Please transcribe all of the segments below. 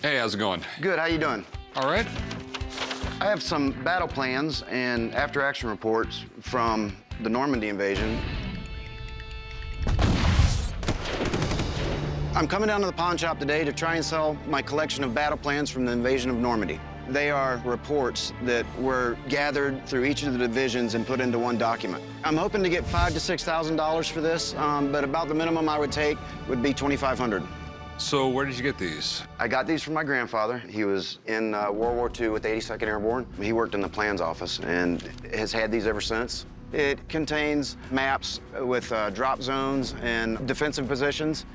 Hey, how's it going? Good, how you doing? All right. I have some battle plans and after-action reports from the Normandy invasion. I'm coming down to the pawn shop today to try and sell my collection of battle plans from the invasion of Normandy. They are reports that were gathered through each of the divisions and put into one document. I'm hoping to get $5,000 to $6,000 for this, but about the minimum I would take would be $2,500. So where did you get these? I got these from my grandfather. He was in World War II with the 82nd Airborne. He worked in the plans office and has had these ever since. It contains maps with drop zones and defensive positions.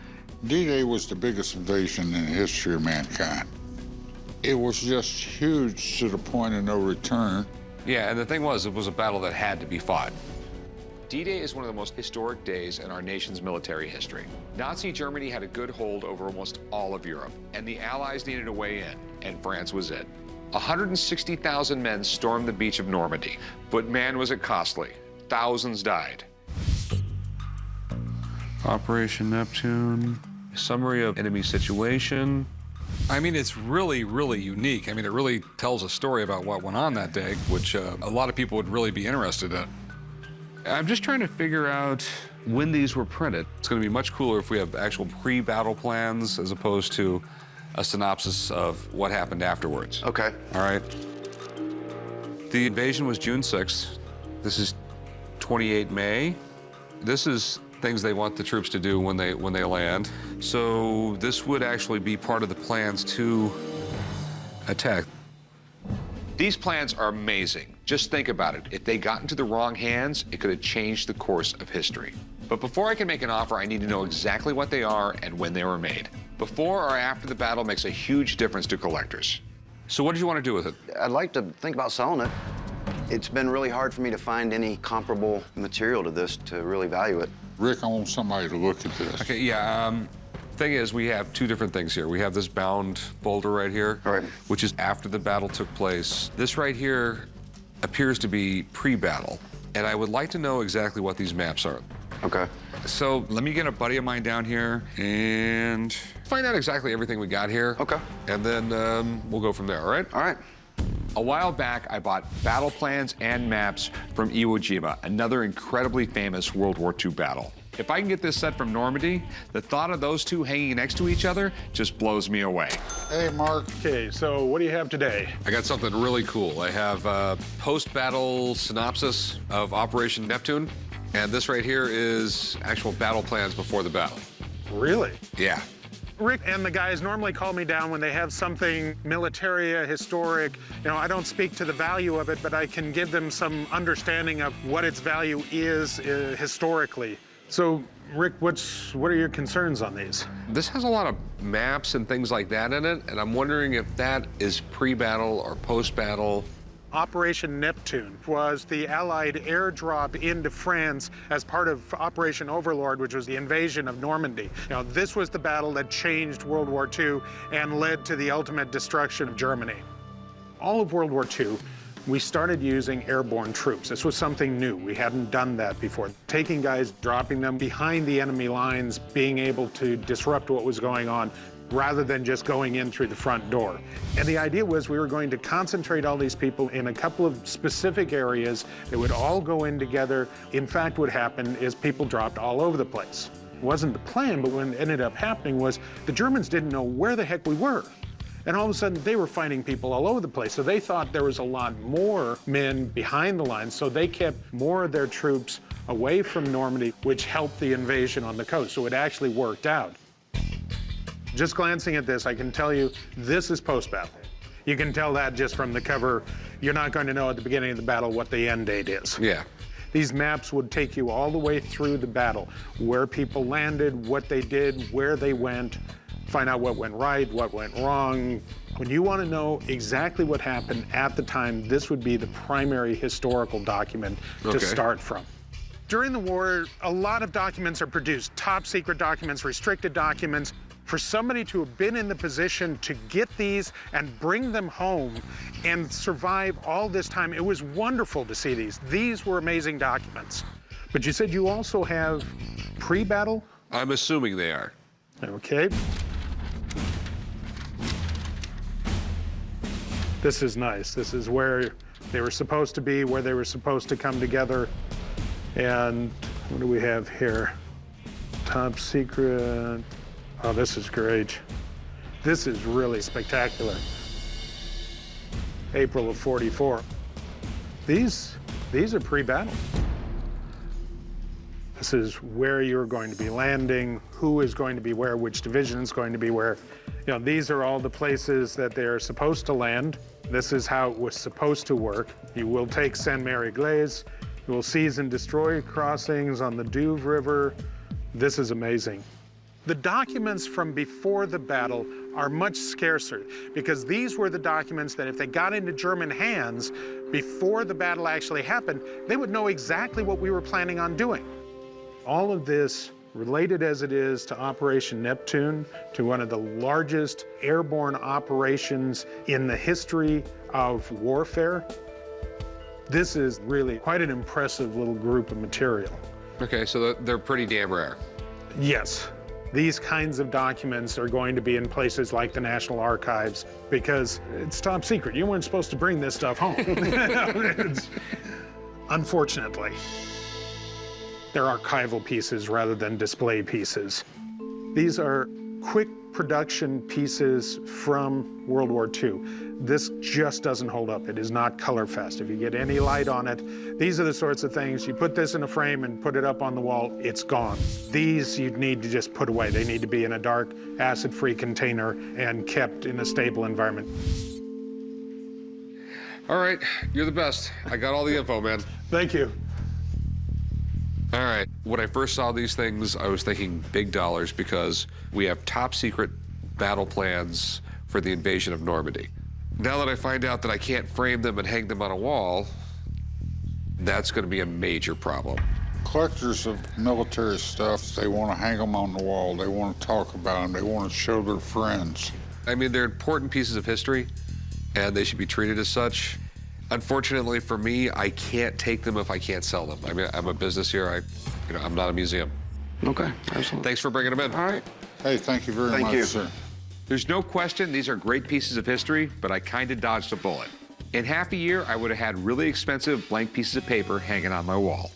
D-Day was the biggest invasion in the history of mankind. It was just huge to the point of no return. Yeah, and the thing was, it was a battle that had to be fought. D-Day is one of the most historic days in our nation's military history. Nazi Germany had a good hold over almost all of Europe, and the Allies needed a way in, and France was it. 160,000 men stormed the beach of Normandy, but man, was it costly. Thousands died. Operation Neptune, summary of enemy situation. I mean, it's really, really unique. I mean, it really tells a story about what went on that day, which a lot of people would really be interested in. I'm just trying to figure out when these were printed. It's going to be much cooler if we have actual pre-battle plans as opposed to a synopsis of what happened afterwards. Okay. All right. The invasion was June 6th. This is 28 May. This is things they want the troops to do when they land. So this would actually be part of the plans to attack. These plans are amazing. Just think about it. If they got into the wrong hands, it could have changed the course of history. But before I can make an offer, I need to know exactly what they are and when they were made. Before or after the battle makes a huge difference to collectors. So what did you want to do with it? I'd like to think about selling it. It's been really hard for me to find any comparable material to this to really value it. Rick, I want somebody to look at this. Okay, yeah. Thing is, we have two different things here. We have this bound folder right here, All right, which is after the battle took place. This right here appears to be pre-battle, and I would like to know exactly what these maps are. Okay. So let me get a buddy of mine down here and find out exactly everything we got here. Okay. And then we'll go from there, all right? All right. A while back, I bought battle plans and maps from Iwo Jima, another incredibly famous World War II battle. If I can get this set from Normandy, the thought of those two hanging next to each other just blows me away. Hey, Mark. Okay, so what do you have today? I got something really cool. I have a post-battle synopsis of Operation Neptune, and this right here is actual battle plans before the battle. Really? Yeah. Rick and the guys normally call me down when they have something military, historic. You know, I don't speak to the value of it, but I can give them some understanding of what its value is historically. So, Rick, what are your concerns on these? This has a lot of maps and things like that in it, and I'm wondering if that is pre-battle or post-battle. Operation Neptune was the Allied airdrop into France as part of Operation Overlord, which was the invasion of Normandy. You know, this was the battle that changed World War II and led to the ultimate destruction of Germany. All of World War II, we started using airborne troops. This was something new. We hadn't done that before. Taking guys, dropping them behind the enemy lines, being able to disrupt what was going on, rather than just going in through the front door. And the idea was we were going to concentrate all these people in a couple of specific areas that would all go in together. In fact, what happened is people dropped all over the place. It wasn't the plan, but what ended up happening was the Germans didn't know where the heck we were. And all of a sudden, they were finding people all over the place. So they thought there was a lot more men behind the lines, so they kept more of their troops away from Normandy, which helped the invasion on the coast. So it actually worked out. Just glancing at this, I can tell you this is post-battle. You can tell that just from the cover. You're not going to know at the beginning of the battle what the end date is. Yeah. These maps would take you all the way through the battle, where people landed, what they did, where they went, find out what went right, what went wrong. When you want to know exactly what happened at the time, this would be the primary historical document to start from. During the war, a lot of documents are produced, top secret documents, restricted documents. For somebody to have been in the position to get these and bring them home and survive all this time, it was wonderful to see these. These were amazing documents. But you said you also have pre-battle? I'm assuming they are. Okay. This is nice. This is where they were supposed to be, where they were supposed to come together. And what do we have here? Top secret. Oh, this is great. This is really spectacular. April of '44. These are pre-battle. This is where you're going to be landing, who is going to be where, which division is going to be where. You know, these are all the places that they're supposed to land. This is how it was supposed to work. You will take Sainte-Mère-Église. You will seize and destroy crossings on the Douve River. This is amazing. The documents from before the battle are much scarcer because these were the documents that if they got into German hands before the battle actually happened, they would know exactly what we were planning on doing. All of this, related as it is to Operation Neptune, to one of the largest airborne operations in the history of warfare, this is really quite an impressive little group of material. Okay, so they're pretty damn rare. Yes. These kinds of documents are going to be in places like the National Archives because it's top secret. You weren't supposed to bring this stuff home. Unfortunately, they're archival pieces rather than display pieces. These are quick production pieces from World War II. This just doesn't hold up. It is not color fast. If you get any light on it, these are the sorts of things, you put this in a frame and put it up on the wall, it's gone. These you need to just put away. They need to be in a dark, acid-free container and kept in a stable environment. All right, you're the best. I got all the info, man. Thank you. All right, when I first saw these things, I was thinking big dollars because we have top secret battle plans for the invasion of Normandy. Now that I find out that I can't frame them and hang them on a wall, that's going to be a major problem. Collectors of military stuff, they want to hang them on the wall. They want to talk about them. They want to show their friends. I mean, they're important pieces of history, and they should be treated as such. Unfortunately for me, I can't take them if I can't sell them. I mean, I'm a business here. I'm not a museum. Okay, absolutely. Thanks for bringing them in. All right. Hey, thank you very much, sir. There's no question these are great pieces of history, but I kind of dodged a bullet. In half a year, I would have had really expensive blank pieces of paper hanging on my wall.